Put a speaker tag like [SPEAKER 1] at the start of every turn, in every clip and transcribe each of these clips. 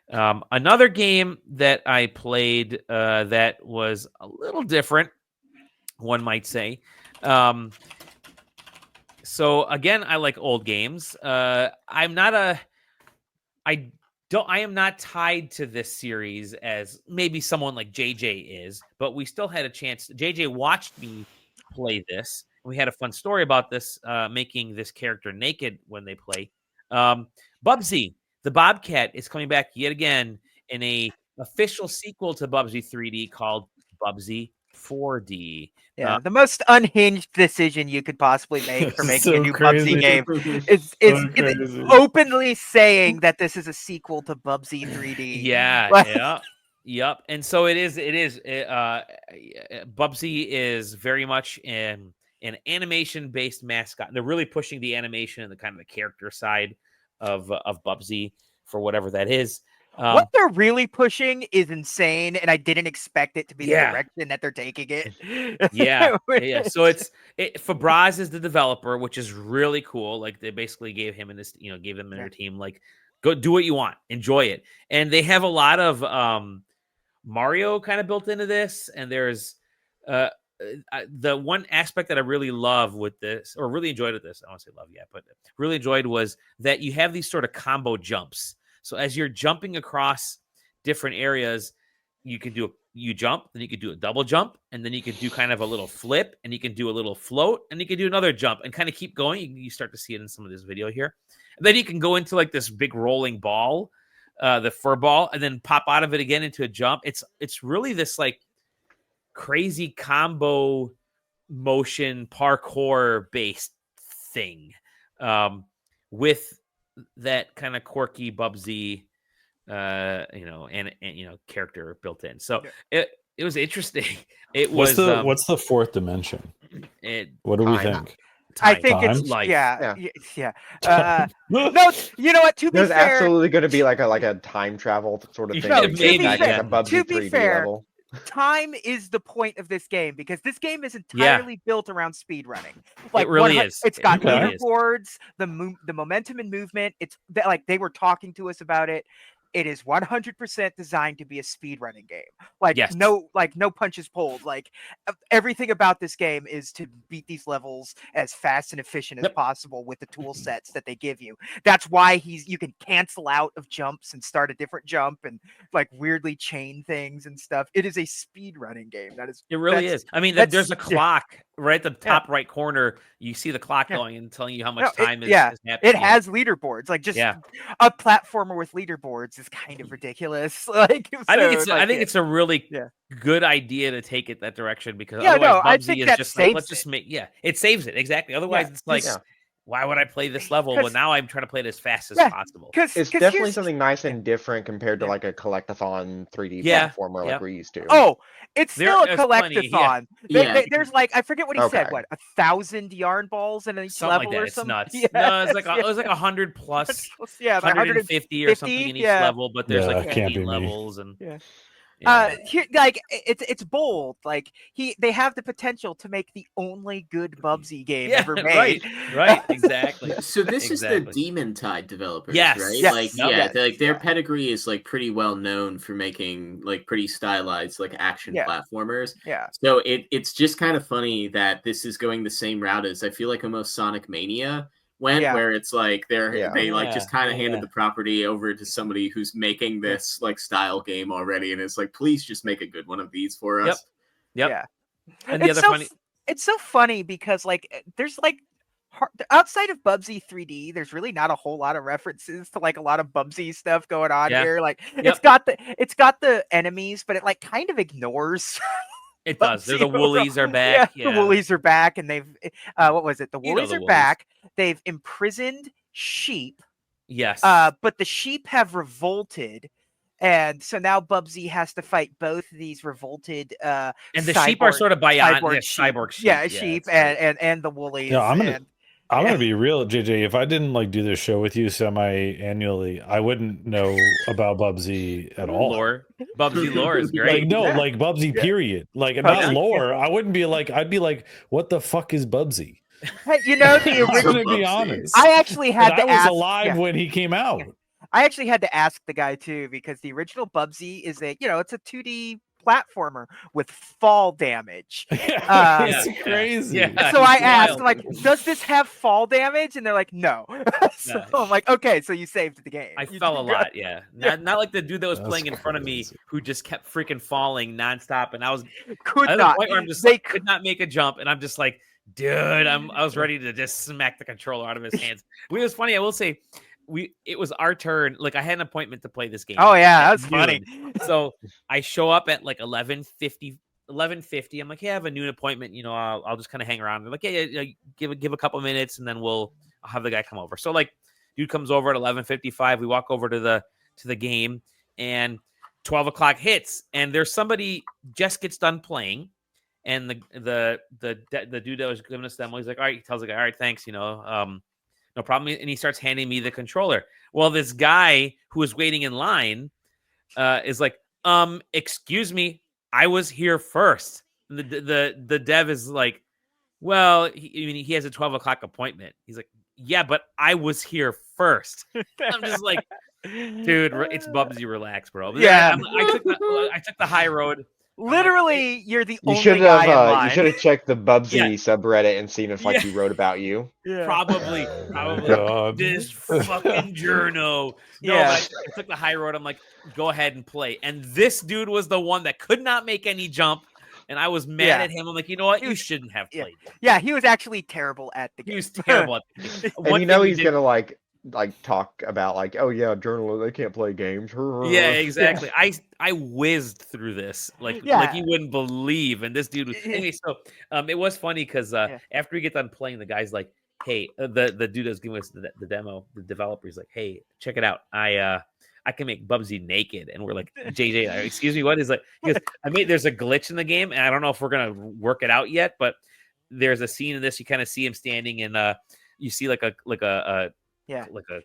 [SPEAKER 1] Another game that I played that was a little different, one might say. So again, I like old games. I am not tied to this series as maybe someone like JJ is, but we still had a chance. JJ watched me play this. We had a fun story about this, making this character naked when they play. Bubsy, the Bobcat, is coming back yet again in a official sequel to Bubsy 3D called Bubsy 4D.
[SPEAKER 2] Yeah, the most unhinged decision you could possibly make for making
[SPEAKER 3] So
[SPEAKER 2] a new
[SPEAKER 3] crazy.
[SPEAKER 2] Bubsy game is
[SPEAKER 3] crazy.
[SPEAKER 2] openly saying that this is a sequel to Bubsy 3D.
[SPEAKER 1] Yeah,
[SPEAKER 2] Like-
[SPEAKER 1] yep. And so it is. Bubsy is very much an animation-based mascot. They're really pushing the animation and the kind of the character side of Bubsy for whatever that is.
[SPEAKER 2] What they're really pushing is insane, and I didn't expect it to be the direction that they're taking it.
[SPEAKER 1] Yeah. So Fabraz is the developer, which is really cool. Like they basically gave him gave them in their team, like, go do what you want, enjoy it. And they have a lot of Mario kind of built into this. And there's the one aspect that I really love with this, or really enjoyed with this, I don't want to say love yet, but really enjoyed, was that you have these sort of combo jumps. So as you're jumping across different areas, you jump, then you could do a double jump, and then you could do kind of a little flip, and you can do a little float, and you can do another jump, and kind of keep going. You start to see it in some of this video here. And then you can go into like this big rolling ball, the furball, and then pop out of it again into a jump. It's really this like crazy combo motion parkour based thing, with that kind of quirky Bubsy character built in. So it was interesting.
[SPEAKER 3] What's the fourth dimension? What do we think?
[SPEAKER 2] I think
[SPEAKER 3] Time?
[SPEAKER 2] it's
[SPEAKER 1] life.
[SPEAKER 2] Yeah. No, you know what? To be
[SPEAKER 4] There's
[SPEAKER 2] fair,
[SPEAKER 4] absolutely going to be like a time travel sort of thing.
[SPEAKER 1] No,
[SPEAKER 4] that
[SPEAKER 1] maybe,
[SPEAKER 4] back
[SPEAKER 1] yeah.
[SPEAKER 4] at the Bubsy
[SPEAKER 2] To be
[SPEAKER 4] 3D
[SPEAKER 2] fair,
[SPEAKER 4] level.
[SPEAKER 2] time is the point of this game, because this game is entirely built around speedrunning. Like,
[SPEAKER 1] It really is.
[SPEAKER 2] It's got
[SPEAKER 1] It really is.
[SPEAKER 2] leaderboards, the momentum and movement. It's like they were talking to us about it. It is 100% designed to be a speedrunning game. Like,
[SPEAKER 1] Yes.
[SPEAKER 2] no punches pulled. Like, everything about this game is to beat these levels as fast and efficient as possible with the tool sets that they give you. That's why you can cancel out of jumps and start a different jump and like weirdly chain things and stuff. It is a speedrunning game.
[SPEAKER 1] It really is. I mean, there's a clock right at the top right corner. You see the clock going and telling you how much time is happening.
[SPEAKER 2] It has leaderboards. Like, just a platformer with leaderboards is kind of ridiculous. Like,
[SPEAKER 1] I think it's a really good idea to take it that direction, because
[SPEAKER 2] I
[SPEAKER 1] otherwise
[SPEAKER 2] think
[SPEAKER 1] Bubsy is
[SPEAKER 2] that
[SPEAKER 1] just like,
[SPEAKER 2] saves
[SPEAKER 1] let's just make it saves it. Exactly. Otherwise it's like, why would I play this level? Well, now I'm trying to play it as fast as possible.
[SPEAKER 4] It's definitely something nice and different compared to like a collectathon 3D platformer like we're used to.
[SPEAKER 2] Oh, it's still a collectathon.
[SPEAKER 1] Plenty,
[SPEAKER 2] there's like, I forget what he said. What, 1,000 yarn balls in each
[SPEAKER 1] something
[SPEAKER 2] level
[SPEAKER 1] like that.
[SPEAKER 2] or
[SPEAKER 1] It's
[SPEAKER 2] something?
[SPEAKER 1] nuts. No, it was like 100 plus. 150 or something in each level, but there's like 50 levels and.
[SPEAKER 2] Like, it's bold. Like, they have the potential to make the only good Bubsy game ever made.
[SPEAKER 1] Right, exactly.
[SPEAKER 5] So this is the Demon Tide developers,
[SPEAKER 1] yes,
[SPEAKER 5] right?
[SPEAKER 1] Yes.
[SPEAKER 5] Like their pedigree is like pretty well known for making like pretty stylized like action platformers.
[SPEAKER 2] Yeah.
[SPEAKER 5] So it's just kind of funny that this is going the same route as I feel like almost Sonic Mania went, where it's like they just kind of handed the property over to somebody who's making this like style game already, and it's like, please just make a good one of these for us.
[SPEAKER 1] Yep.
[SPEAKER 2] Yeah.
[SPEAKER 1] And the other funny,
[SPEAKER 2] it's so funny because like there's like outside of Bubsy 3D, there's really not a whole lot of references to like a lot of Bubsy stuff going on here. Like it's got the enemies, but it like kind of ignores.
[SPEAKER 1] It does. The Woolies are back.
[SPEAKER 2] The Woolies are back, and they've what was it? The Woolies are back. They've imprisoned sheep.
[SPEAKER 1] Yes.
[SPEAKER 2] But the sheep have revolted, and so now Bubsy has to fight both of these revolted. And
[SPEAKER 1] the sheep are sort of cyborg sheep.
[SPEAKER 2] Yeah, sheep and the Woolies.
[SPEAKER 3] Yeah, I'm gonna be real, JJ. If I didn't like do this show with you semi-annually, I wouldn't know about Bubsy at all.
[SPEAKER 1] Bubsy lore is great.
[SPEAKER 3] Like Bubsy, period. Like not lore. I wouldn't be like. I'd be like, what the fuck is Bubsy?
[SPEAKER 2] Hey, the original.
[SPEAKER 3] To be honest,
[SPEAKER 2] I actually had to
[SPEAKER 3] I was alive when he came out.
[SPEAKER 2] I actually had to ask the guy too, because the original Bubsy is it's a 2D platformer with fall damage.
[SPEAKER 3] It's crazy.
[SPEAKER 1] Yeah,
[SPEAKER 2] so I asked,
[SPEAKER 1] wild.
[SPEAKER 2] I'm like, does this have fall damage? And they're like, no. So I'm like, okay, so you saved the game.
[SPEAKER 1] I fell a lot, yeah. Not like the dude that was playing in front of me
[SPEAKER 3] crazy.
[SPEAKER 1] who just kept freaking falling nonstop, and I was
[SPEAKER 2] Could
[SPEAKER 1] at the
[SPEAKER 2] not.
[SPEAKER 1] point where I'm just
[SPEAKER 2] They
[SPEAKER 1] could not make a jump, and I'm just like, dude, I was ready to just smack the controller out of his hands. It was funny, I will say, it was our turn. Like, I had an appointment to play this game.
[SPEAKER 2] Oh yeah,
[SPEAKER 1] at
[SPEAKER 2] that was
[SPEAKER 1] noon.
[SPEAKER 2] funny.
[SPEAKER 1] So I show up at like 11:50. I'm like, yeah, I have a noon appointment. I'll just kind of hang around. They're like, yeah, give a couple minutes, and then I'll have the guy come over. So like, dude comes over at 11:55. We walk over to the game, and 12 o'clock hits, and there's somebody just gets done playing, and the dude that was giving us demo, he's like, all right, he tells the guy, all right, thanks, no problem, and he starts handing me the controller. Well, this guy who was waiting in line is like, excuse me, I was here first. And the dev is like, well, he has a 12 o'clock appointment. He's like, yeah, but I was here first. I'm just like, dude, it's Bubsy, relax, bro.
[SPEAKER 2] Yeah.
[SPEAKER 1] I took the high road.
[SPEAKER 2] Literally, you're the
[SPEAKER 4] You
[SPEAKER 2] only
[SPEAKER 4] should
[SPEAKER 2] guy in
[SPEAKER 4] have
[SPEAKER 2] line.
[SPEAKER 4] you should have checked the Bubsy
[SPEAKER 1] Yeah.
[SPEAKER 4] subreddit and seen if he wrote about you.
[SPEAKER 2] Yeah.
[SPEAKER 1] Probably.
[SPEAKER 3] God.
[SPEAKER 1] This fucking journo. No,
[SPEAKER 2] Yeah.
[SPEAKER 1] but I took the high road. I'm like, go ahead and play. And this dude was the one that could not make any jump. And I was mad at him. I'm like, you know what? You shouldn't have played.
[SPEAKER 2] Yeah, he was actually terrible at the game.
[SPEAKER 1] He was terrible at the game.
[SPEAKER 4] And he's gonna like talk about like, oh yeah, journalists, they can't play games.
[SPEAKER 1] Yeah, exactly. I whizzed through this like you wouldn't believe. And this dude was anyway. So it was funny because after we get done playing, the guy's like, hey, the dude that's giving us the demo, the developer's like, hey, check it out. I can make Bubsy naked. And we're like, JJ, excuse me, what is like? He goes, there's a glitch in the game, and I don't know if we're gonna work it out yet, but there's a scene in this. You kind of see him standing, and you see like a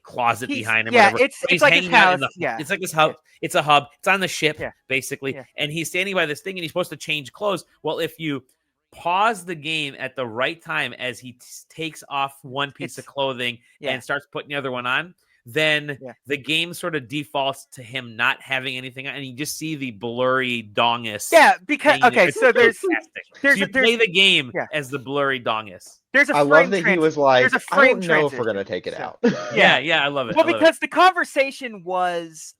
[SPEAKER 1] closet behind him.
[SPEAKER 2] Yeah,
[SPEAKER 1] whatever.
[SPEAKER 2] it's like his house.
[SPEAKER 1] It's like this hub. It's a hub. It's on the ship, basically.
[SPEAKER 2] Yeah.
[SPEAKER 1] And he's standing by this thing, and he's supposed to change clothes. Well, if you pause the game at the right time as he takes off one piece of clothing and starts putting the other one on, then the game sort of defaults to him not having anything, and you just see the blurry dongus.
[SPEAKER 2] Yeah, because so there's
[SPEAKER 1] you play the game as the blurry dongus.
[SPEAKER 2] There's a
[SPEAKER 4] I love that he was like, I don't know if we're gonna take it out.
[SPEAKER 1] Yeah, I love it.
[SPEAKER 2] Well, because the conversation was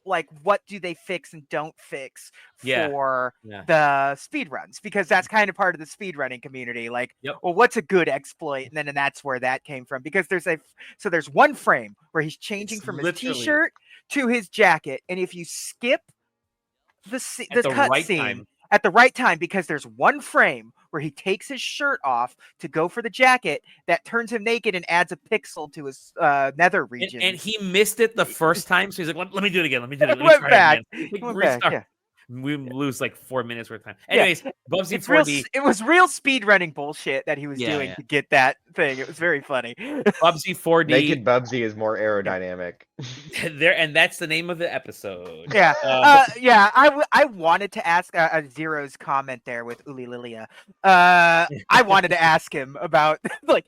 [SPEAKER 2] like, what do they fix and don't fix for the speed runs? Because that's kind of part of the speed running community. Like, well, what's a good exploit? And that's where that came from. Because there's one frame where he's changing from his t-shirt to his jacket, and if you skip the cutscene at the right time, because there's one frame where he takes his shirt off to go for the jacket that turns him naked and adds a pixel to his nether region.
[SPEAKER 1] And he missed it the first time, so he's like, let me do it again. Let me
[SPEAKER 2] try
[SPEAKER 1] it again. We lose like 4 minutes worth of time. Anyways, Bubsy 4D.
[SPEAKER 2] It was real speedrunning bullshit that he was doing to get that thing. It was very funny.
[SPEAKER 1] Bubsy 4D.
[SPEAKER 4] Naked Bubsy is more aerodynamic.
[SPEAKER 1] And that's the name of the episode.
[SPEAKER 2] Yeah. I wanted to ask Zero's comment there with Uli Lilia. I wanted to ask him about like,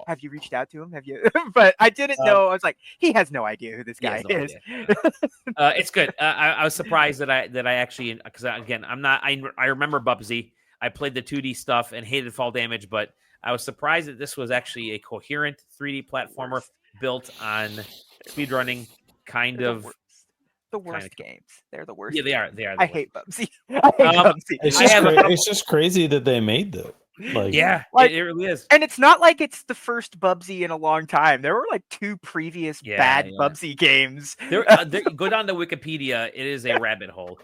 [SPEAKER 2] have you reached out to him? Have you? But I didn't know. I was like, he has no idea who this guy is.
[SPEAKER 1] It's good. I was surprised that I actually, because again, I remember Bubsy. I played the 2D stuff and hated fall damage, but I was surprised that this was actually a coherent 3D platformer built on speedrunning kind of.
[SPEAKER 2] The worst games. They're the worst.
[SPEAKER 1] Yeah, they are. They are.
[SPEAKER 2] I hate Bubsy.
[SPEAKER 3] It's just crazy that they made that. Like,
[SPEAKER 1] it really is.
[SPEAKER 2] And it's not like it's the first Bubsy in a long time. There were like 2 previous bad Bubsy games.
[SPEAKER 1] Go down to Wikipedia. It is a rabbit hole.